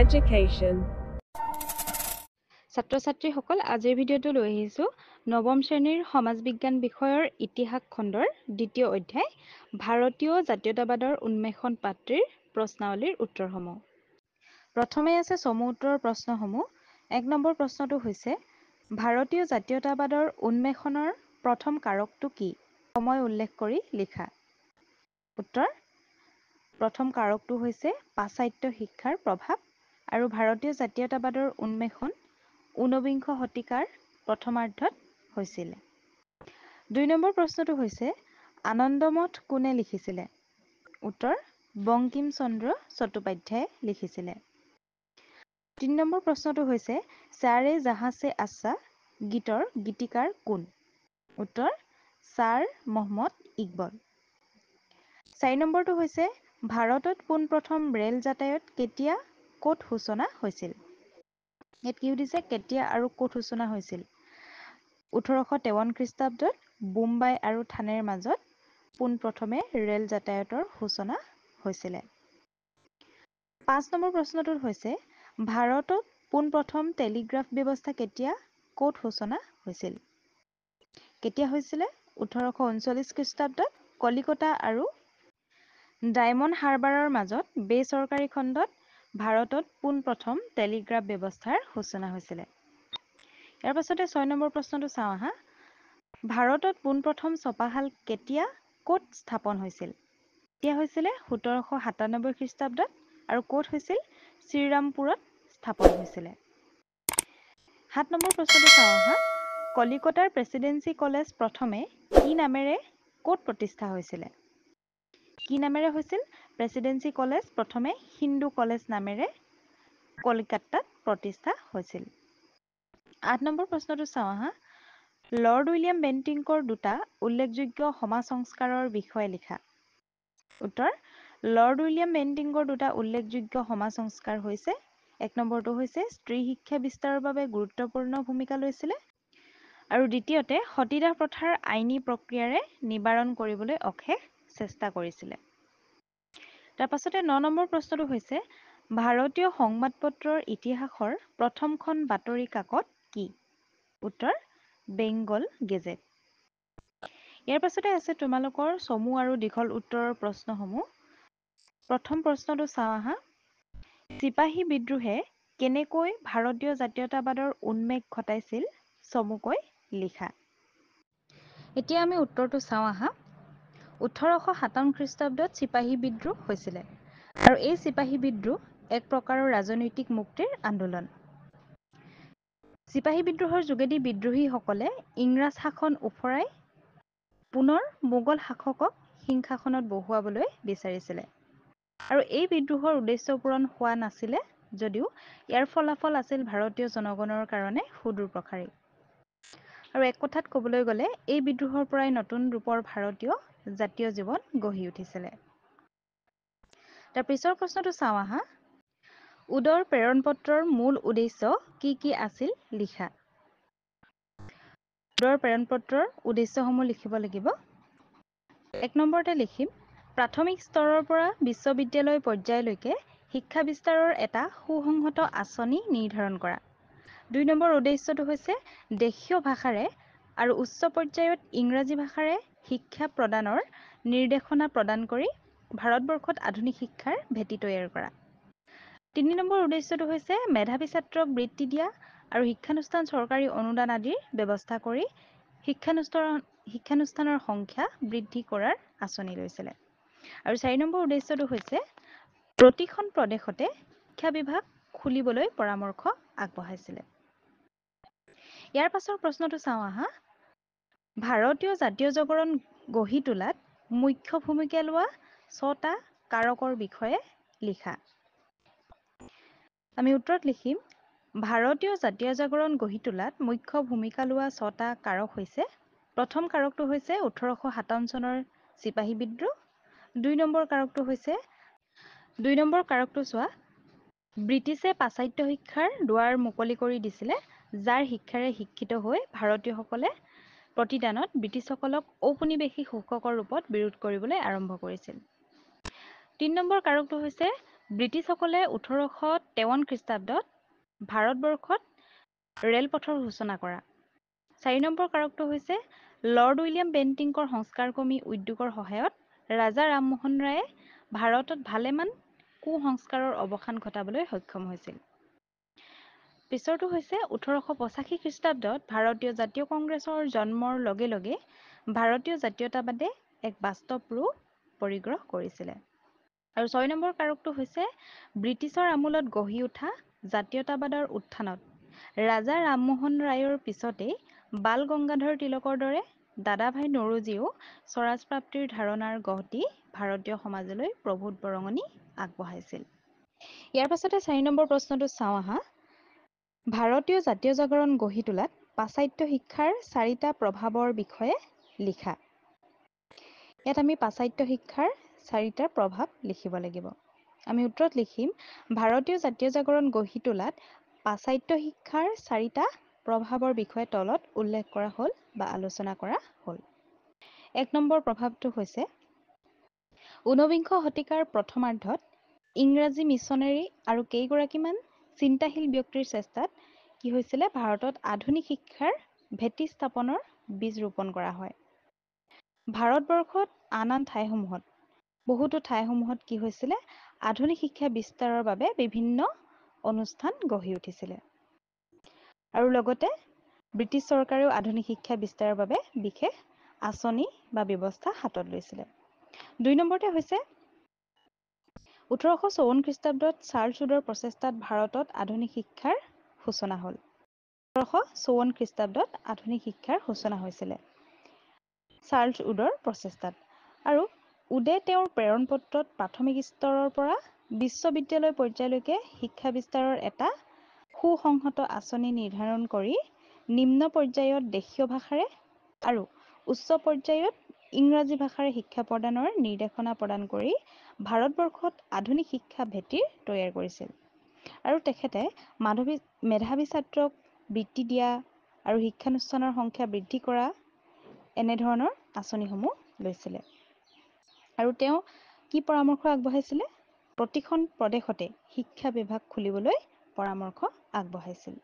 Education. ছাত্ৰ-ছাত্ৰীসকল আজিৰ ভিডিঅ'টো লৈ আহিছোঁ নৱম শ্ৰেণীৰ সমাজ বিজ্ঞান বিষয়ৰ ইতিহাস খণ্ডৰ দ্বিতীয় অধ্যায় ভাৰতীয় জাতীয়তাবাদৰ উন্মেষণ পাত্ৰীৰ প্ৰশ্নাৱলীৰ উত্তৰসমূহ। প্ৰথমে আছে চমু উত্তৰৰ প্ৰশ্নসমূহ। ১ নম্বৰ প্ৰশ্নটো হৈছে ভাৰতীয় জাতীয়তাবাদৰ উন্মেষণৰ প্ৰথম কাৰকটো কি? সময় উল্লেখ কৰি লিখা। উত্তৰ: প্ৰথম কাৰকটো হৈছে পাশ্চাত্য শিক্ষাৰ প্ৰভাৱ আৰু ভাৰতীয় জাতীয়তাবাদৰ উন্মেষণ ঊনবিংশ শতিকাৰ প্ৰথমাৰ্ধত হৈছিল। ২ নম্বৰ প্ৰশ্নটো হৈছে আনন্দমঠ কোনে লিখিছিলে? উত্তৰ: বংকিম চন্দ্ৰ চট্টোপাধ্যায়ে লিখিছিলে। ৩ নম্বৰ প্ৰশ্নটো হৈছে চাৰে জাহাঁ সে আচ্ছা গীতৰ গীতিকাৰ কোন? উত্তৰ: ছাৰ মহম্মদ ইকবল। ৪ নম্বৰটো হৈছে ভাৰতত পোনপ্ৰথম ৰেল যাতায়ত কেতিয়া ক'ত সূচনা হৈছিল? ইয়াত কি সুধিছে কেতিয়া আৰু ক'ত সূচনা হৈছিল? ১৮৫৩ খ্ৰীষ্টাব্দত বোম্বাই আৰু থানেৰ মাজত পোনপ্ৰথমে ৰেল যাতায়তৰ সূচনা হৈছিলে। ৫ নম্বৰ প্ৰশ্নটো হৈছে ভাৰতত পোনপ্ৰথম টেলিগ্ৰাফ ব্যৱস্থা কেতিয়া ক'ত সূচনা হৈছিল? কেতিয়া হৈছিলে? ১৮৩৯ খ্ৰীষ্টাব্দত কলিকতা আৰু ডায়মণ্ড হাৰ্বাৰৰ মাজত বেচৰকাৰী খণ্ডত ভাৰতত পোনপ্ৰথম টেলিগ্ৰাফ ব্যৱস্থাৰ সূচনা হৈছিলে। ইয়াৰ পাছতে ৬ নম্বৰ প্ৰশ্নটো চাওঁ আহা। ভাৰতত পোনপ্ৰথম ছপাশাল কেতিয়া ক'ত স্থাপন হৈছিল? কেতিয়া হৈছিলে? ১৭৯৭ খ্ৰীষ্টাব্দত আৰু ক'ত হৈছিল? শ্ৰীৰামপুৰত স্থাপন হৈছিলে। ৭ নম্বৰ প্ৰশ্নটো চাওঁ আহা। কলিকতাৰ প্ৰেচিডেন্সি কলেজ প্ৰথমে কি নামেৰে ক'ত প্ৰতিষ্ঠা হৈছিলে? কি নামেৰে হৈছিল? প্ৰেচিডেন্সি কলেজ প্ৰথমে হিন্দু কলেজ নামেৰে কলিকতাত প্ৰতিষ্ঠা হৈছিল। ৮ নম্বৰ প্ৰশ্নটো চাওঁ আহা। লৰ্ড উইলিয়াম বেণ্টিংকৰ দুটা উল্লেখযোগ্য সমাজ সংস্কাৰৰ বিষয়ে লিখা। উত্তৰ: লৰ্ড উইলিয়াম বেণ্টিংকৰ দুটা উল্লেখযোগ্য সমাজ সংস্কাৰ হৈছে ১ নম্বৰটো হৈছে স্ত্ৰী শিক্ষা বিস্তাৰৰ বাবে গুৰুত্বপূৰ্ণ ভূমিকা লৈছিলে আৰু দ্বিতীয়তে সতীদাহ প্ৰথাৰ আইনী প্ৰক্ৰিয়াৰে নিবাৰণ কৰিবলৈ অশেষ চেষ্টা কৰিছিলে। তাৰ পাছতে ৯ নম্বৰ প্ৰশ্নটো হৈছে ভাৰতীয় সংবাদপত্ৰৰ ইতিহাসৰ প্ৰথমখন বাতৰি কাকত কি? উত্তৰ: বেংগল গেজেট। ইয়াৰ পাছতে আছে তোমালোকৰ চমু আৰু দীঘল উত্তৰৰ প্ৰশ্নসমূহ। প্ৰথম প্ৰশ্নটো চাওঁ আহা। চিপাহী বিদ্ৰোহে কেনেকৈ ভাৰতীয় জাতীয়তাবাদৰ উন্মেষ ঘটাইছিল? চমুকৈ লিখা। এতিয়া আমি উত্তৰটো চাওঁ আহা। ১৮৫৭ খ্ৰীষ্টাব্দত চিপাহী বিদ্ৰোহ হৈছিলে আৰু এই চিপাহী বিদ্ৰোহ এক প্ৰকাৰৰ ৰাজনৈতিক মুক্তিৰ আন্দোলন। চিপাহী বিদ্ৰোহৰ যোগেদি বিদ্ৰোহীসকলে ইংৰাজ শাসন উফৰাই পুনৰ মোগল শাসকক সিংহাসনত বহুৱাবলৈ বিচাৰিছিলে আৰু এই বিদ্ৰোহৰ উদ্দেশ্য পূৰণ হোৱা নাছিলে যদিও ইয়াৰ ফলাফল আছিল ভাৰতীয় জনগণৰ কাৰণে সুদূৰ প্ৰসাৰী। আৰু এক কথাত ক'বলৈ গ'লে এই বিদ্ৰোহৰ পৰাই নতুন ৰূপৰ ভাৰতীয় জাতীয় জীৱন গঢ়ি উঠিছিলে। তাৰ পিছৰ প্ৰশ্নটো চাওঁ আহা। উদৰ প্ৰেৰণ পত্ৰৰ মূল উদ্দেশ্য কি কি আছিল লিখা। উদৰ প্ৰেৰণ পত্ৰৰ উদ্দেশ্যসমূহ লিখিব লাগিব। ১ নম্বৰতে লিখিম প্ৰাথমিক স্তৰৰ পৰা বিশ্ববিদ্যালয় পৰ্যায়লৈকে শিক্ষা বিস্তাৰৰ এটা সুসংহত আঁচনি নিৰ্ধাৰণ কৰা। ২ নম্বৰ উদ্দেশ্যটো হৈছে দেশীয় ভাষাৰে আৰু উচ্চ পৰ্যায়ত ইংৰাজী ভাষাৰে শিক্ষা প্ৰদানৰ নিৰ্দেশনা প্ৰদান কৰি ভাৰতবৰ্ষত আধুনিক শিক্ষাৰ ভেটি তৈয়াৰ কৰা। ৩ নম্বৰ উদ্দেশ্যটো হৈছে মেধাৱী ছাত্ৰক বৃত্তি দিয়া আৰু শিক্ষানুষ্ঠান চৰকাৰী অনুদান আদিৰ ব্যৱস্থা কৰি শিক্ষানুষ্ঠানৰ সংখ্যা বৃদ্ধি কৰাৰ আঁচনি লৈছিলে। আৰু ৪ নম্বৰ উদ্দেশ্যটো হৈছে প্ৰতিখন প্ৰদেশতে শিক্ষা বিভাগ খুলিবলৈ পৰামৰ্শ আগবঢ়াইছিলে। ইয়াৰ পাছৰ প্ৰশ্নটো চাওঁ আহা। ভাৰতীয় জাতীয় জাগৰণ গঢ়ি তোলাত মুখ্য ভূমিকা লোৱা ৬টা কাৰকৰ বিষয়ে লিখা। আমি উত্তৰত লিখিম ভাৰতীয় জাতীয় জাগৰণ গঢ়ি তোলাত মুখ্য ভূমিকা লোৱা ৬টা কাৰক হৈছে প্ৰথম কাৰকটো হৈছে ১৮৫৭ চনৰ চিপাহী বিদ্ৰোহ। ২ নম্বৰ কাৰকটো চোৱা ব্ৰিটিছে পাশ্চাত্য শিক্ষাৰ দুৱাৰ মুকলি কৰি দিছিলে যাৰ শিক্ষাৰে শিক্ষিত হৈ ভাৰতীয়সকলে প্ৰতিদানত ব্ৰিটিছসকলক ঔপনিৱেশিক শাসকৰ ৰূপত বিৰোধ কৰিবলৈ আৰম্ভ কৰিছিল। ৩ নম্বৰ কাৰকটো হৈছে ব্ৰিটিছসকলে 1853 খ্ৰীষ্টাব্দত ভাৰতবৰ্ষত ৰেলপথৰ সূচনা কৰা। 4 নম্বৰ কাৰকটো হৈছে লৰ্ড উইলিয়াম বেণ্টিংকৰ সংস্কাৰকৰ্মী উদ্যোগৰ সহায়ত ৰাজা ৰামমোহন ৰায়ে ভাৰতত ভালেমান কুসংস্কাৰৰ অৱসান ঘটাবলৈ সক্ষম হৈছিল। পিছৰটো হৈছে 1885 খ্ৰীষ্টাব্দত ভাৰতীয় জাতীয় কংগ্ৰেছৰ জন্মৰ লগে লগে ভাৰতীয় জাতীয়তাবাদে এক বাস্তৱ ৰূপ পৰিগ্ৰহ কৰিছিলে। আৰু 6 নম্বৰ কাৰকটো হৈছে ব্ৰিটিছৰ আমোলত গঢ়ি উঠা জাতীয়তাবাদৰ উত্থানত ৰাজা ৰামমোহন ৰায়ৰ পিছতেই বাল গংগাধৰ তিলকৰ দৰে দাদাভাই নৰোজীয়েও স্বৰাজ প্ৰাপ্তিৰ ধাৰণাৰ গঢ় দি ভাৰতীয় সমাজলৈ প্ৰভূত বৰঙণি আগবঢ়াইছিল। ইয়াৰ পাছতে 4 নম্বৰ প্ৰশ্নটো চাওঁ আহা। ভাৰতীয় জাতীয় জাগৰণ গঢ়ি তোলাত পাশ্চাত্য শিক্ষাৰ 4টা প্ৰভাৱৰ বিষয়ে লিখা। ইয়াত আমি পাশ্চাত্য শিক্ষাৰ 4টা প্ৰভাৱ লিখিব লাগিব। আমি উত্তৰত লিখিম ভাৰতীয় জাতীয় জাগৰণ গঢ়ি তোলাত পাশ্চাত্য শিক্ষাৰ 4টা প্ৰভাৱৰ বিষয়ে তলত উল্লেখ কৰা হ'ল বা আলোচনা কৰা হ'ল। 1 নম্বৰ প্ৰভাৱটো হৈছে 19বিংশ শতিকাৰ প্ৰথমাৰ্ধত ইংৰাজী মিছনেৰী আৰু কেইগৰাকীমান চিন্তাশীল ব্যক্তিৰ চেষ্টাত কি হৈছিলে ভাৰতত আধুনিক শিক্ষাৰ ভেটি স্থাপনৰ বীজ ৰোপণ কৰা হয়। ভাৰতবৰ্ষত আন বহুতো ঠাইসমূহত কি হৈছিলে আধুনিক শিক্ষা বিস্তাৰৰ বাবে বিভিন্ন অনুষ্ঠান গঢ়ি উঠিছিলে। আৰু লগতে ব্ৰিটিছ চৰকাৰেও আধুনিক শিক্ষা বিস্তাৰৰ বাবে বিশেষ আঁচনি বা ব্যৱস্থা হাতত লৈছিলে। 2 নম্বৰতে হৈছে 1854 খ্ৰীষ্টাব্দত চাৰ্লছ উডৰ প্ৰচেষ্টাত ভাৰতত আধুনিক শিক্ষাৰ সূচনা হ'ল। 1854 খ্ৰীষ্টাব্দত আধুনিক শিক্ষাৰ সূচনা হৈছিলে চাৰ্লছ উডৰ প্ৰচেষ্টাত। আৰু উডে তেওঁৰ প্ৰেৰণ পত্ৰত প্ৰাথমিক স্তৰৰ পৰা বিশ্ববিদ্যালয় পৰ্যায়লৈকে শিক্ষা বিস্তাৰৰ এটা সুসংহত আঁচনি নিৰ্ধাৰণ কৰি নিম্ন পৰ্যায়ত দেশীয় ভাষাৰে আৰু উচ্চ পৰ্যায়ত ইংৰাজী ভাষাৰে শিক্ষা প্ৰদানৰ নিৰ্দেশনা প্ৰদান কৰি ভাৰতবৰ্ষত আধুনিক শিক্ষা ভেটি তৈয়াৰ কৰিছিল। আৰু তেখেতে মেধাৱী ছাত্ৰক বৃত্তি দিয়া আৰু শিক্ষানুষ্ঠানৰ সংখ্যা বৃদ্ধি কৰা এনেধৰণৰ আঁচনিসমূহ লৈছিলে। আৰু তেওঁ কি পৰামৰ্শ আগবঢ়াইছিলে প্ৰতিখন প্ৰদেশতে শিক্ষা বিভাগ খুলিবলৈ পৰামৰ্শ আগবঢ়াইছিল।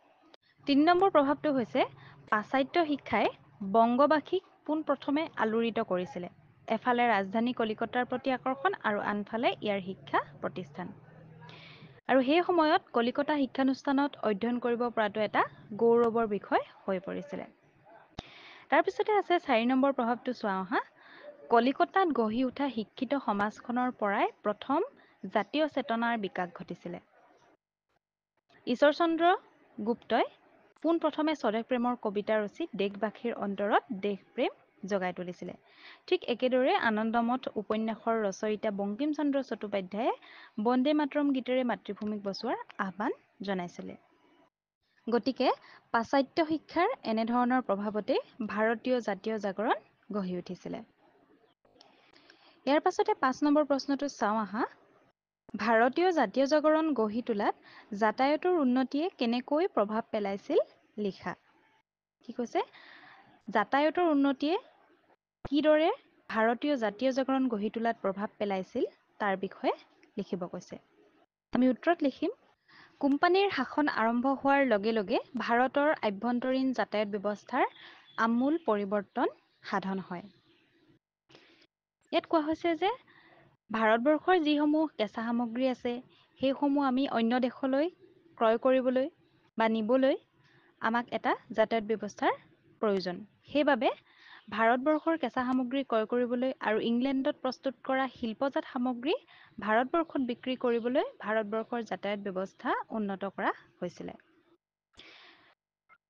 3 নম্বৰ প্ৰভাৱটো হৈছে পাশ্চাত্য শিক্ষাই বংগবাসীক পোনপ্ৰথমে আলোড়িত কৰিছিলে। এফালে ৰাজধানী কলিকতাৰ প্ৰতি আকৰ্ষণ আৰু আনফালে ইয়াৰ শিক্ষা প্ৰতিষ্ঠান। আৰু সেই সময়ত কলিকতা শিক্ষানুষ্ঠানত অধ্যয়ন কৰিব পৰাটো এটা গৌৰৱৰ বিষয় হৈ পৰিছিলে। তাৰপিছতে আছে 4 নম্বৰ প্ৰভাৱটো চোৱা আহা। কলিকতাত গঢ়ি উঠা শিক্ষিত সমাজখনৰ পৰাই প্ৰথম জাতীয় চেতনাৰ বিকাশ ঘটিছিলে। ঈশ্বৰচন্দ্ৰ গুপ্তই পোনপ্ৰথমে স্বদেশ প্ৰেমৰ কবিতা ৰচি দেশবাসীৰ অন্তৰত দেশপ্ৰেম জগাই তুলিছিলে। ঠিক একেদৰে আনন্দমঠ উপন্যাসৰ ৰচয়িতা বংকিম চন্দ্ৰ চট্টোপাধ্যায়ে বন্দে মাতৰম গীতেৰে মাতৃভূমিক বচোৱাৰ আহ্বান জনাইছিলে। গতিকে পাশ্চাত্য শিক্ষাৰ এনেধৰণৰ প্ৰভাৱতেই ভাৰতীয় জাতীয় জাগৰণ গঢ়ি উঠিছিলে। ইয়াৰ পাছতে 5 নম্বৰ প্ৰশ্নটো চাওঁ আহা। ভাৰতীয় জাতীয় জাগৰণ গঢ়ি তোলাত যাতায়তৰ উন্নতিয়ে কেনেকৈ প্ৰভাৱ পেলাইছিল লিখা। কি কৈছে যাতায়তৰ উন্নতিয়ে কিদৰে ভাৰতীয় জাতীয় জাগৰণ গঢ়ি তোলাত প্ৰভাৱ পেলাইছিল তাৰ বিষয়ে লিখিব কৈছে। আমি উত্তৰত লিখিম কোম্পানীৰ শাসন আৰম্ভ হোৱাৰ লগে লগে ভাৰতৰ আভ্যন্তৰীণ যাতায়াত ব্যৱস্থাৰ আমূল পৰিৱৰ্তন সাধন হয়। ইয়াত কোৱা হৈছে যে ভাৰতবৰ্ষৰ যিসমূহ কেঁচা সামগ্ৰী আছে সেইসমূহ আমি অন্য দেশলৈ ক্ৰয় কৰিবলৈ বা নিবলৈ আমাক এটা যাতায়াত ব্যৱস্থাৰ প্ৰয়োজন। সেইবাবে ভাৰতবৰ্ষৰ কেঁচা সামগ্ৰী ক্ৰয় কৰিবলৈ আৰু ইংলেণ্ডত প্ৰস্তুত কৰা শিল্পজাত সামগ্ৰী ভাৰতবৰ্ষত বিক্ৰী কৰিবলৈ ভাৰতবৰ্ষৰ যাতায়াত ব্যৱস্থা উন্নত কৰা হৈছিলে।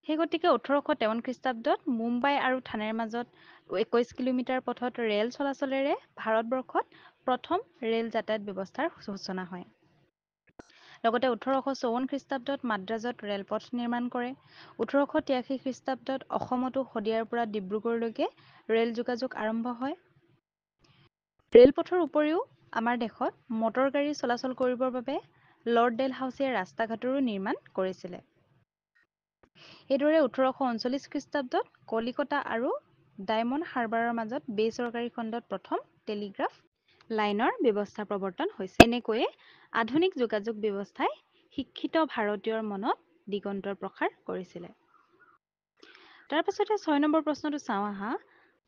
সেই গতিকে 1853 খ্ৰীষ্টাব্দত মুম্বাই আৰু থানেৰ মাজত 21 কিলোমিটাৰ পথত ৰেল চলাচলেৰে ভাৰতবৰ্ষত প্ৰথম ৰেল যাতায়াত ব্যৱস্থাৰ সূচনা হয়। লগতে 1854 খ্ৰীষ্টাব্দত মাদ্ৰাজত ৰেলপথ নিৰ্মাণ কৰে। 1883 খ্ৰীষ্টাব্দত অসমতো শদিয়াৰ পৰা ডিব্ৰুগড়লৈকে ৰেল যোগাযোগ আৰম্ভ হয়। ৰেলপথৰ উপৰিও আমাৰ দেশত মটৰ গাড়ী চলাচল কৰিবৰ বাবে লৰ্ড ডেলহাউছিয়ে ৰাস্তা ঘাটৰো নিৰ্মাণ কৰিছিলে। এইদৰে 1839 খ্ৰীষ্টাব্দত কলিকতা আৰু ডায়মণ্ড হাৰ্বাৰৰ মাজত বেচৰকাৰী খণ্ডত প্ৰথম টেলিগ্ৰাফ লাইনৰ ব্যৱস্থা প্ৰৱৰ্তন হৈছে। এনেকৈয়ে আধুনিক যোগাযোগ ব্যৱস্থাই শিক্ষিত ভাৰতীয়ৰ মনত দিগন্তৰ প্ৰসাৰ কৰিছিলে। তাৰ পাছতে 6 নম্বৰ প্ৰশ্নটো চাওঁ আহা।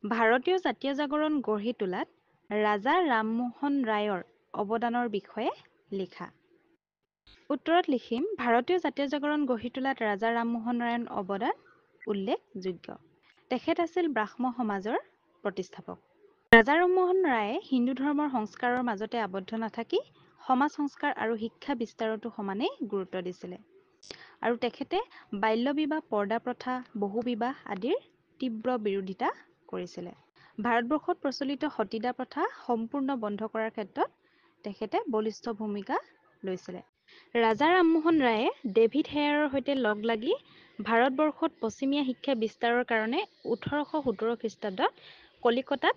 ভাৰতীয় জাতীয় জাগৰণ গঢ়ি তোলাত ৰাজা ৰামমোহন ৰায়ৰ অৱদানৰ বিষয়ে লিখা। উত্তৰত লিখিম ভাৰতীয় জাতীয় জাগৰণ গঢ়ি তোলাত ৰাজা ৰামমোহন ৰায়ৰ অৱদান উল্লেখযোগ্য। তেখেত আছিল ব্ৰাহ্ম সমাজৰ প্ৰতিষ্ঠাপক। ৰাজা ৰামমোহন ৰায়ে হিন্দু ধৰ্মৰ সংস্কাৰৰ মাজতে আবদ্ধ নাথাকি সমাজ সংস্কাৰ আৰু শিক্ষা বিস্তাৰতো সমানেই গুৰুত্ব দিছিলে। আৰু তেখেতে বাল্য বিবাহ, পৰ্দা প্ৰথা, বহু বিবাহ আদিৰ তীব্ৰ বিৰোধিতা কৰিছিলে। ভাৰতবৰ্ষত প্ৰচলিত সতীদাহ প্ৰথা সম্পূৰ্ণ বন্ধ কৰাৰ ক্ষেত্ৰত তেখেতে বলিষ্ঠ ভূমিকা লৈছিলে। ৰাজা ৰামমোহন ৰায়ে ডেভিড হেয়াৰৰ সৈতে লগ লাগি ভাৰতবৰ্ষত পশ্চিমীয়া শিক্ষা বিস্তাৰৰ কাৰণে 1817 খ্ৰীষ্টাব্দত কলিকতাত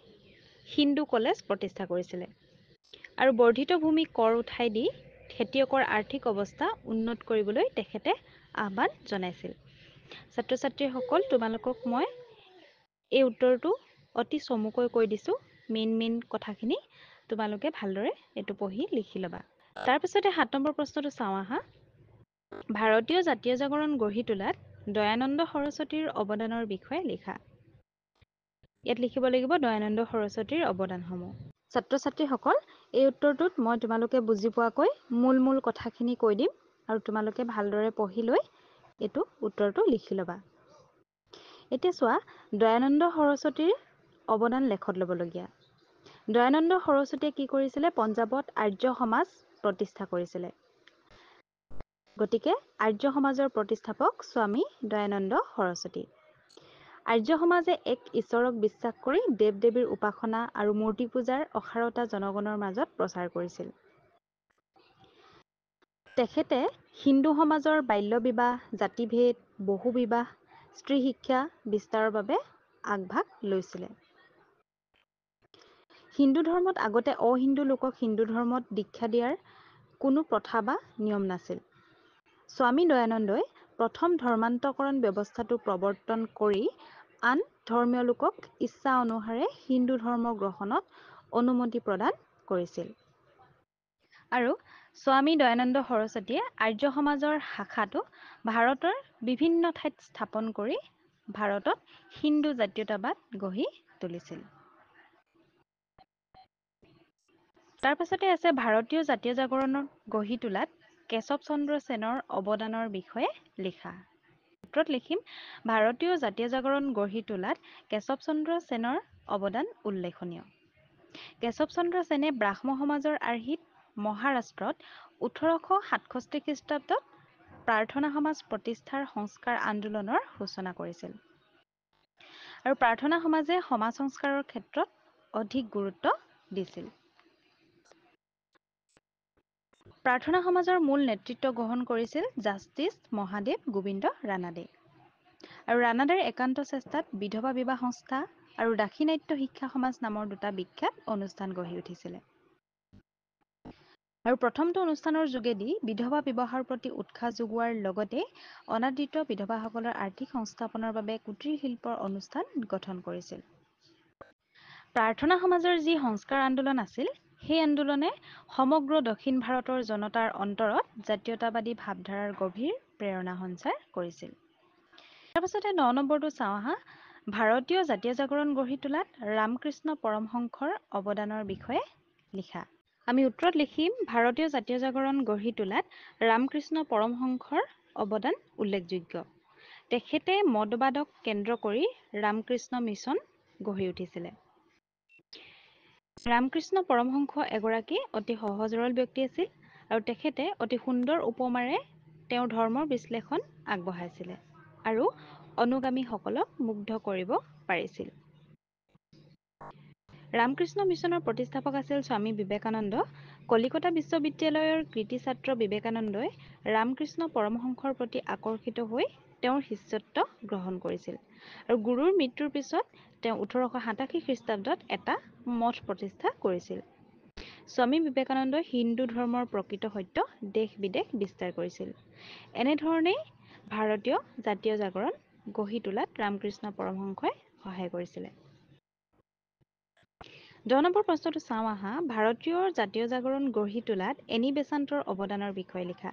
হিন্দু কলেজ প্ৰতিষ্ঠা কৰিছিলে। আৰু বৰ্ধিত ভূমি কৰ উঠাই দি খেতিয়কৰ আৰ্থিক অৱস্থা উন্নত কৰিবলৈ তেখেতে আহ্বান জনাইছিল। ছাত্ৰ ছাত্ৰীসকল, তোমালোকক মই এই উত্তৰটো অতি চমুকৈ কৈ দিছোঁ। মেইন কথাখিনি তোমালোকে ভালদৰে এইটো পঢ়ি লিখি ল'বা। তাৰপিছতে 7 নম্বৰ প্ৰশ্নটো চাওঁ আহা। ভাৰতীয় জাতীয় জাগৰণ গঢ়ি তোলাত দয়ানন্দ সৰস্বতীৰ অৱদানৰ বিষয়ে লিখা। ইয়াত লিখিব লাগিব দয়ানন্দ সৰস্বতীৰ অৱদানসমূহ। ছাত্ৰ-ছাত্ৰীসকল, এই উত্তৰটোত মই তোমালোকে বুজি পোৱাকৈ মূল কথাখিনি কৈ দিম আৰু তোমালোকে ভালদৰে পঢ়ি লৈ এইটো উত্তৰটো লিখি ল'বা। এতিয়া চোৱা, দয়ানন্দ সৰস্বতীৰ অৱদান লেখত ল'বলগীয়া। দয়ানন্দ সৰস্বতীয়ে কি কৰিছিলে? পঞ্জাৱত আৰ্য সমাজ প্ৰতিষ্ঠা কৰিছিলে। গতিকে আৰ্য সমাজৰ প্ৰতিষ্ঠাপক স্বামী দয়ানন্দ সৰস্বতী। আৰ্য সমাজে এক ঈশ্বৰক বিশ্বাস কৰি দেৱ-দেৱীৰ উপাসনা আৰু মূৰ্তি পূজাৰ অসাৰতা জনগণৰ মাজত প্ৰচাৰ কৰিছিল। তেখেতে হিন্দু সমাজৰ বাল্য বিবাহ, জাতিভেদ, বহু বিবাহ, স্ত্ৰী শিক্ষা বিস্তাৰৰ বাবে আগভাগ লৈছিলে। হিন্দু ধৰ্মত আগতে অহিন্দু লোকক হিন্দু ধৰ্মত দীক্ষা দিয়াৰ কোনো প্ৰথা বা নিয়ম নাছিল। স্বামী দয়ানন্দই প্ৰথম ধৰ্মান্তকৰণ ব্যৱস্থাটো প্ৰৱৰ্তন কৰি আন ধৰ্মীয় লোকক ইচ্ছা অনুসাৰে হিন্দু ধৰ্ম গ্ৰহণত অনুমতি প্ৰদান কৰিছিল। আৰু স্বামী দয়ানন্দ সৰস্বতীয়ে আৰ্য সমাজৰ শাখাটো ভাৰতৰ বিভিন্ন ঠাইত স্থাপন কৰি ভাৰতত হিন্দু জাতীয়তাবাদ গঢ়ি তুলিছিল। তাৰ পাছতে আছে ভাৰতীয় জাতীয় জাগৰণ গঢ়ি তোলাত কেশৱ চন্দ্ৰ সেনৰ অৱদানৰ বিষয়ে লিখা। উত্তৰত লিখিম ভাৰতীয় জাতীয় জাগৰণ গঢ়ি তোলাত কেশৱ চন্দ্ৰ সেনৰ অৱদান উল্লেখনীয়। কেশৱ চন্দ্ৰ সেনে ব্ৰাহ্ম সমাজৰ আৰ্হিত মহাৰাষ্ট্ৰত 1867 খ্ৰীষ্টাব্দত প্ৰাৰ্থনা সমাজ প্ৰতিষ্ঠাৰ সংস্কাৰ আন্দোলনৰ সূচনা কৰিছিল। আৰু প্ৰাৰ্থনা সমাজে সমাজ সংস্কাৰৰ ক্ষেত্ৰত অধিক গুৰুত্ব দিছিল। প্ৰাৰ্থনা সমাজৰ মূল নেতৃত্ব গ্ৰহণ কৰিছিল জাষ্টিছ মহাদেৱ গোবিন্দ ৰানাডে। আৰু ৰানাডেৰ একান্ত চেষ্টাত বিধৱা বিবাহ সংস্থা আৰু দাক্ষিণাত্য শিক্ষা সমাজ নামৰ দুটা বিখ্যাত অনুষ্ঠান গঢ়ি উঠিছিলে। আৰু প্ৰথমটো অনুষ্ঠানৰ যোগেদি বিধৱা বিবাহৰ প্ৰতি উৎসাহ যোগোৱাৰ লগতে অনাদৃত বিধৱাসকলৰ আৰ্থিক সংস্থাপনৰ বাবে কুটিৰ শিল্পৰ অনুষ্ঠান গঠন কৰিছিল। প্ৰাৰ্থনা সমাজৰ যি সংস্কাৰ আন্দোলন আছিল, সেই আন্দোলনে সমগ্ৰ দক্ষিণ ভাৰতৰ জনতাৰ অন্তৰত জাতীয়তাবাদী ভাৱধাৰাৰ গভীৰ প্ৰেৰণা সঞ্চাৰ কৰিছিল। তাৰপাছতে 9 নম্বৰটো চাওঁ আহা। ভাৰতীয় জাতীয় জাগৰণ গঢ়ি তোলাত ৰামকৃষ্ণ পৰমহংসৰ অৱদানৰ বিষয়ে লিখা। আমি উত্তৰত লিখিম ভাৰতীয় জাতীয় জাগৰণ গঢ়ি তোলাত ৰামকৃষ্ণ পৰমহংসৰ অৱদান উল্লেখযোগ্য। তেখেতে মতবাদক কেন্দ্ৰ কৰি ৰামকৃষ্ণ মিছন গঢ়ি উঠিছিলে। ৰামকৃষ্ণ পৰমহংস এগৰাকী অতি সহজ সৰল ব্যক্তি আছিল আৰু তেখেতে অতি সুন্দৰ উপমাৰে তেওঁৰ ধৰ্মৰ বিশ্লেষণ আগবঢ়াইছিলে আৰু অনুগামীসকলক মুগ্ধ কৰিব পাৰিছিল। ৰামকৃষ্ণ মিছনৰ প্ৰতিষ্ঠাপক আছিল স্বামী বিবেকানন্দ। কলিকতা বিশ্ববিদ্যালয়ৰ কৃতী ছাত্ৰ বিবেকানন্দই ৰামকৃষ্ণ পৰমহংসৰ প্ৰতি আকৰ্ষিত হৈ তেওঁৰ শিষ্যত্ব গ্ৰহণ কৰিছিল। আৰু গুৰুৰ মৃত্যুৰ পিছত তেওঁ 1887 খ্ৰীষ্টাব্দত এটা মঠ প্ৰতিষ্ঠা কৰিছিল। স্বামী বিবেকানন্দই হিন্দু ধৰ্মৰ প্ৰকৃত সত্য দেশ-বিদেশ বিস্তাৰ কৰিছিল। এনেধৰণেই ভাৰতীয় জাতীয় জাগৰণ গঢ়ি তোলাত ৰামকৃষ্ণ পৰমহংসই সহায় কৰিছিলে। 10 নম্বৰ প্ৰশ্নটো চাওঁ আহা ভাৰতীয় জাতীয় জাগৰণ গঢ়ি তোলাত এনি বেচান্তৰ অৱদানৰ বিষয়ে লিখা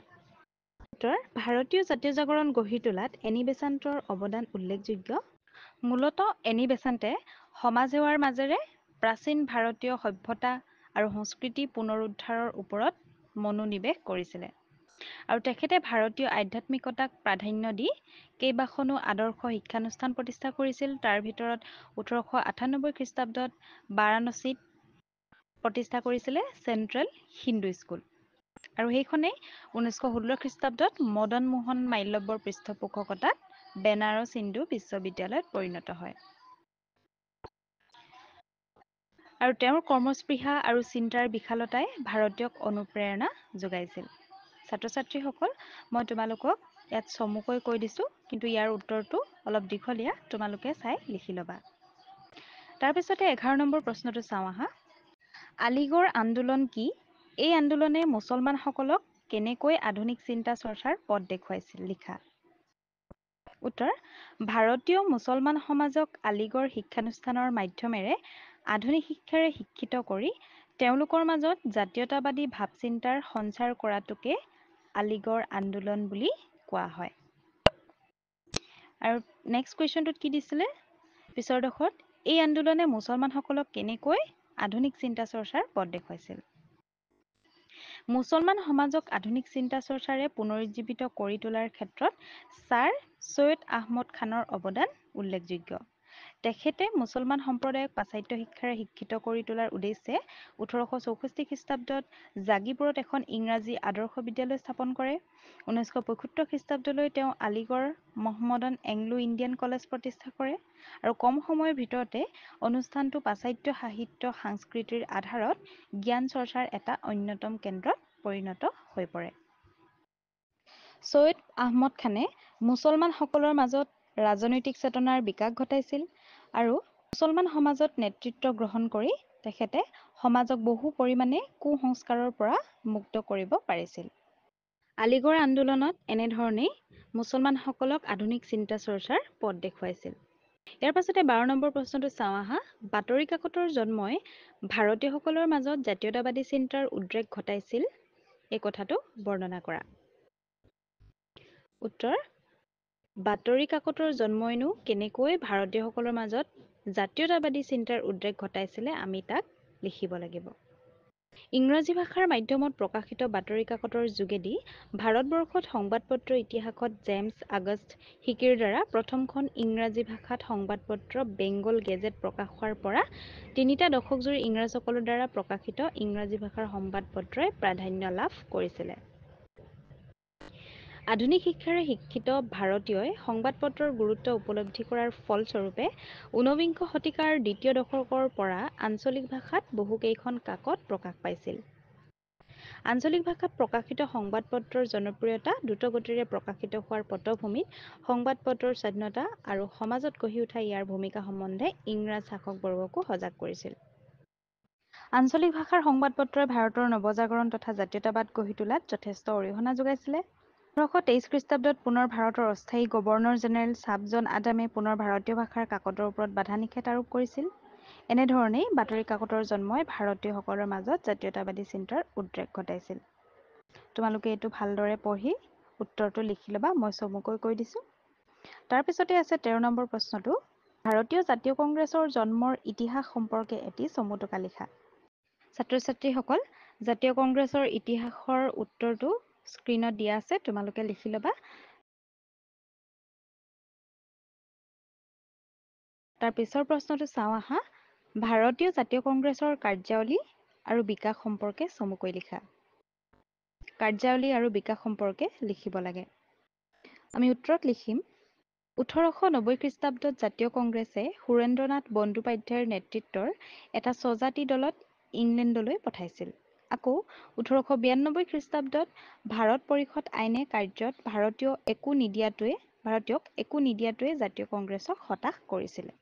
উত্তৰ ভাৰতীয় জাতীয় জাগৰণ গঢ়ি তোলাত এনি বেচান্তৰ অৱদান উল্লেখযোগ্য মূলতঃ এনি বেচান্তে সমাজ সেৱাৰ মাজেৰে প্ৰাচীন ভাৰতীয় সভ্যতা আৰু সংস্কৃতি পুনৰুদ্ধাৰৰ ওপৰত মনোনিৱেশ কৰিছিলে আৰু তেখেতে ভাৰতীয় আধ্যাত্মিকতাক প্ৰাধান্য দি কেইবাখনো আদৰ্শ শিক্ষানুষ্ঠান প্ৰতিষ্ঠা কৰিছিল তাৰ ভিতৰত 1898 খ্ৰীষ্টাব্দত বাৰাণসীত প্ৰতিষ্ঠা কৰিছিলে চেন্ট্ৰেল হিন্দু স্কুল আৰু সেইখনেই 1916 খ্ৰীষ্টাব্দত মদন মোহন মাল্যবৰ পৃষ্ঠপোষকতাত বেনাৰস হিন্দু বিশ্ববিদ্যালয়ত পৰিণত হয় আৰু তেওঁৰ কৰ্মস্পৃহা আৰু চিন্তাৰ বিশালতাই ভাৰতীয়ক অনুপ্ৰেৰণা যোগাইছিল ছাত্ৰ ছাত্ৰীসকল মই তোমালোকক ইয়াত চমুকৈ কৈ দিছোঁ কিন্তু ইয়াৰ উত্তৰটো অলপ দীঘলীয়া তোমালোকে চাই লিখি ল'বা তাৰপিছতে 11 নম্বৰ প্ৰশ্নটো চাওঁ আহা আলিগড় আন্দোলন কি এই আন্দোলনে মুছলমানসকলক কেনেকৈ আধুনিক চিন্তা চৰ্চাৰ পথ দেখুৱাইছিল লিখা উত্তৰ ভাৰতীয় মুছলমান সমাজক আলিগড় শিক্ষানুষ্ঠানৰ মাধ্যমেৰে আধুনিক শিক্ষাৰে শিক্ষিত কৰি তেওঁলোকৰ মাজত জাতীয়তাবাদী ভাৱ চিন্তাৰ সঞ্চাৰ কৰাটোকে আলিগড় আন্দোলন বুলি কোৱা হয় আৰু নেক্সট কুৱেশ্যনটোত কি দিছিলে পিছৰ দশত এই আন্দোলনে মুছলমানসকলক কেনেকৈ আধুনিক চিন্তা চৰ্চাৰ পথ দেখুৱাইছিল মুছলমান সমাজক আধুনিক চিন্তা চৰ্চাৰে পুনৰুজ্জীৱিত কৰি তোলাৰ ক্ষেত্ৰত ছাৰ ছৈয়দ আহমদ খানৰ অৱদান উল্লেখযোগ্য তেখেতে মুছলমান সম্প্ৰদায়ক পাশ্চাত্য শিক্ষাৰে শিক্ষিত কৰি তোলাৰ উদ্দেশ্যে 1864 খ্ৰীষ্টাব্দত জাগীপুৰত এখন ইংৰাজী আদৰ্শ বিদ্যালয় স্থাপন কৰে 1975 খ্ৰীষ্টাব্দলৈ তেওঁ আলিগড় মহম্মদন এংলো ইণ্ডিয়ান কলেজ প্ৰতিষ্ঠা কৰে আৰু কম সময়ৰ ভিতৰতে অনুষ্ঠানটো পাশ্চাত্য সাহিত্য সংস্কৃতিৰ আধাৰত জ্ঞান চৰ্চাৰ এটা অন্যতম কেন্দ্ৰত পৰিণত হৈ পৰে ছৈয়দ আহমদ খানে মুছলমানসকলৰ মাজত ৰাজনৈতিক চেতনাৰ বিকাশ ঘটাইছিল আৰু মুছলমান সমাজত নেতৃত্ব গ্ৰহণ কৰি তেখেতে সমাজক বহু পৰিমাণে কুসংস্কাৰৰ পৰা মুক্ত কৰিব পাৰিছিল আলিগড় আন্দোলনত এনেধৰণেই মুছলমানসকলক আধুনিক চিন্তা চৰ্চাৰ পথ দেখুৱাইছিল ইয়াৰ পাছতে 12 নম্বৰ প্ৰশ্নটো চাওঁ আহা বাতৰি কাকতৰ জন্মই ভাৰতীয়সকলৰ মাজত জাতীয়তাবাদী চিন্তাৰ উদ্ৰেক ঘটাইছিল এই কথাটো বৰ্ণনা কৰা উত্তৰ বাতৰি কাকতৰ জন্মইনো কেনেকৈ ভাৰতীয়সকলৰ মাজত জাতীয়তাবাদী চিন্তাৰ উদ্ৰেক ঘটাইছিলে আমি তাক লিখিব লাগিব ইংৰাজী ভাষাৰ মাধ্যমত প্ৰকাশিত বাতৰি কাকতৰ যোগেদি ভাৰতবৰ্ষত সংবাদপত্ৰ ইতিহাসত জেমছ আগষ্ট হিকিৰ দ্বাৰা প্ৰথমখন ইংৰাজী ভাষাত সংবাদপত্ৰ বেংগল গেজেট প্ৰকাশ হোৱাৰ পৰা তিনিটা দশক জুৰি ইংৰাজসকলৰ দ্বাৰা প্ৰকাশিত ইংৰাজী ভাষাৰ সংবাদপত্ৰই প্ৰাধান্য লাভ কৰিছিলে আধুনিক শিক্ষাৰে শিক্ষিত ভাৰতীয়ই সংবাদপত্ৰৰ গুৰুত্ব উপলব্ধি কৰাৰ ফলস্বৰূপে ঊনবিংশ শতিকাৰ দ্বিতীয় দশকৰ পৰা আঞ্চলিক ভাষাত বহুকেইখন কাকত প্ৰকাশ পাইছিল আঞ্চলিক ভাষাত প্ৰকাশিত সংবাদপত্ৰৰ জনপ্ৰিয়তা দ্ৰুতগতিৰে প্ৰকাশিত হোৱাৰ পটভূমিত সংবাদপত্ৰৰ স্বাধীনতা আৰু সমাজত গঢ়ি উঠা ইয়াৰ ভূমিকা সম্বন্ধে ইংৰাজ শাসকবৰ্গকো সজাগ কৰিছিল আঞ্চলিক ভাষাৰ সংবাদপত্ৰই ভাৰতৰ নৱজাগৰণ তথা জাতীয়তাবাদ গঢ়ি তোলাত যথেষ্ট অৰিহণা যোগাইছিলে 1823 খ্ৰীষ্টাব্দত পুনৰ ভাৰতৰ অস্থায়ী গভৰ্ণৰ জেনেৰেল ছাবজন আডামে পুনৰ ভাৰতীয় ভাষাৰ কাকতৰ ওপৰত বাধা নিষেধ আৰোপ কৰিছিল এনেধৰণেই বাতৰি কাকতৰ জন্মই ভাৰতীয়সকলৰ মাজত জাতীয়তাবাদী চিন্তাৰ উদ্ৰেক ঘটাইছিল তোমালোকে এইটো ভালদৰে পঢ়ি উত্তৰটো লিখি ল'বা মই চমুকৈ কৈ দিছোঁ তাৰপিছতে আছে 13 নম্বৰ প্ৰশ্নটো ভাৰতীয় জাতীয় কংগ্ৰেছৰ জন্মৰ ইতিহাস সম্পৰ্কে এটি চমুটোকা লিখা ছাত্ৰ ছাত্ৰীসকল জাতীয় কংগ্ৰেছৰ ইতিহাসৰ উত্তৰটো স্ক্ৰীনত দিয়া আছে তোমালোকে লিখি ল'বা তাৰ পিছৰ প্ৰশ্নটো চাওঁ আহা ভাৰতীয় জাতীয় কংগ্ৰেছৰ কাৰ্যাৱলী আৰু বিকাশ সম্পৰ্কে চমুকৈ লিখা কাৰ্যাৱলী আৰু বিকাশ সম্পৰ্কে লিখিব লাগে আমি উত্তৰত লিখিম 1890 খ্ৰীষ্টাব্দত জাতীয় কংগ্ৰেছে সুৰেন্দ্ৰনাথ বন্দ্যোপাধ্যায়ৰ নেতৃত্বৰ এটা স্বজাতি দলত ইংলেণ্ডলৈ পঠাইছিল আকৌ 1892 খ্ৰীষ্টাব্দত ভাৰত পৰিষদ আইনে কাৰ্যত ভাৰতীয়ক একো নিদিয়াটোৱে জাতীয় কংগ্ৰেছক হতাশ কৰিছিলে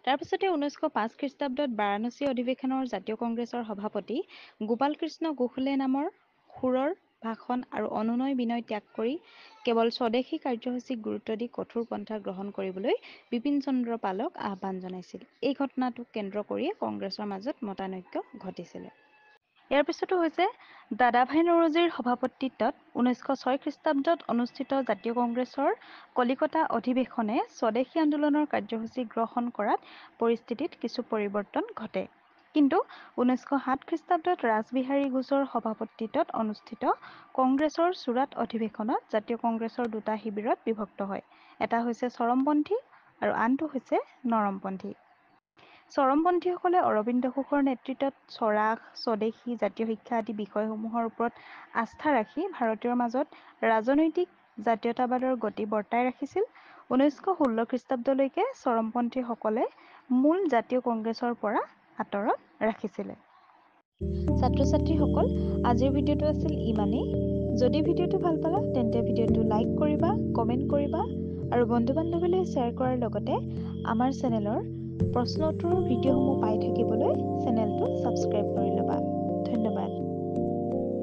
তাৰপিছতে 1905 খ্ৰীষ্টাব্দত বাৰাণসী অধিৱেশনৰ জাতীয় কংগ্ৰেছৰ সভাপতি গোপাল কৃষ্ণ গোখলে নামৰ সুৰৰ ভাষণ আৰু অনুনয় বিনয় ত্যাগ কৰি কেৱল স্বদেশী কাৰ্যসূচীক গুৰুত্ব দি কঠোৰ পন্থা গ্ৰহণ কৰিবলৈ বিপিন চন্দ্ৰ পালক আহ্বান জনাইছিল। এই ঘটনাটোক কেন্দ্ৰ কৰিয়ে কংগ্ৰেছৰ মাজত মতানৈক্য ঘটিছিলে। ইয়াৰ পিছতো হৈছে দাদাভাই নৰোজীৰ সভাপতিত্বত 1906 খ্ৰীষ্টাব্দত অনুষ্ঠিত জাতীয় কংগ্ৰেছৰ কলিকতা অধিৱেশনে স্বদেশী আন্দোলনৰ কাৰ্যসূচী গ্ৰহণ কৰাত পৰিস্থিতিত কিছু পৰিৱৰ্তন ঘটে। কিন্তু 1907 খ্ৰীষ্টাব্দত ৰাসবিহাৰী ঘোষৰ সভাপতিত্বত অনুষ্ঠিত কংগ্ৰেছৰ চুৰাট অধিৱেশনত জাতীয় কংগ্ৰেছৰ দুটা শিবিৰত বিভক্ত হয়। এটা হৈছে চৰমপন্থী আৰু আনটো হৈছে নৰমপন্থী। চৰমপন্থীসকলে অৰবিন্দ ঘোষৰ নেতৃত্বত স্বৰাজ, স্বদেশী, জাতীয় শিক্ষা আদি বিষয়সমূহৰ ওপৰত আস্থা ৰাখি ভাৰতীয়ৰ মাজত ৰাজনৈতিক জাতীয়তাবাদৰ গতি বৰ্তাই ৰাখিছিল। 1916 খ্ৰীষ্টাব্দলৈকে চৰমপন্থীসকলে মূল জাতীয় কংগ্ৰেছৰ পৰা আঁতৰত ৰাখিছিলে। ছাত্ৰ-ছাত্ৰীসকল, আজিৰ ভিডিঅ'টো আছিল ইমানেই। যদি ভিডিঅ'টো ভাল পালা তেন্তে ভিডিঅ'টো লাইক কৰিবা, কমেণ্ট কৰিবা আৰু বন্ধু-বান্ধৱীলৈ শ্বেয়াৰ কৰাৰ লগতে আমাৰ চেনেলৰ প্ৰশ্ন উত্তৰৰ ভিডিঅ'সমূহ পাই থাকিবলৈ চেনেলটো ছাবস্ক্ৰাইব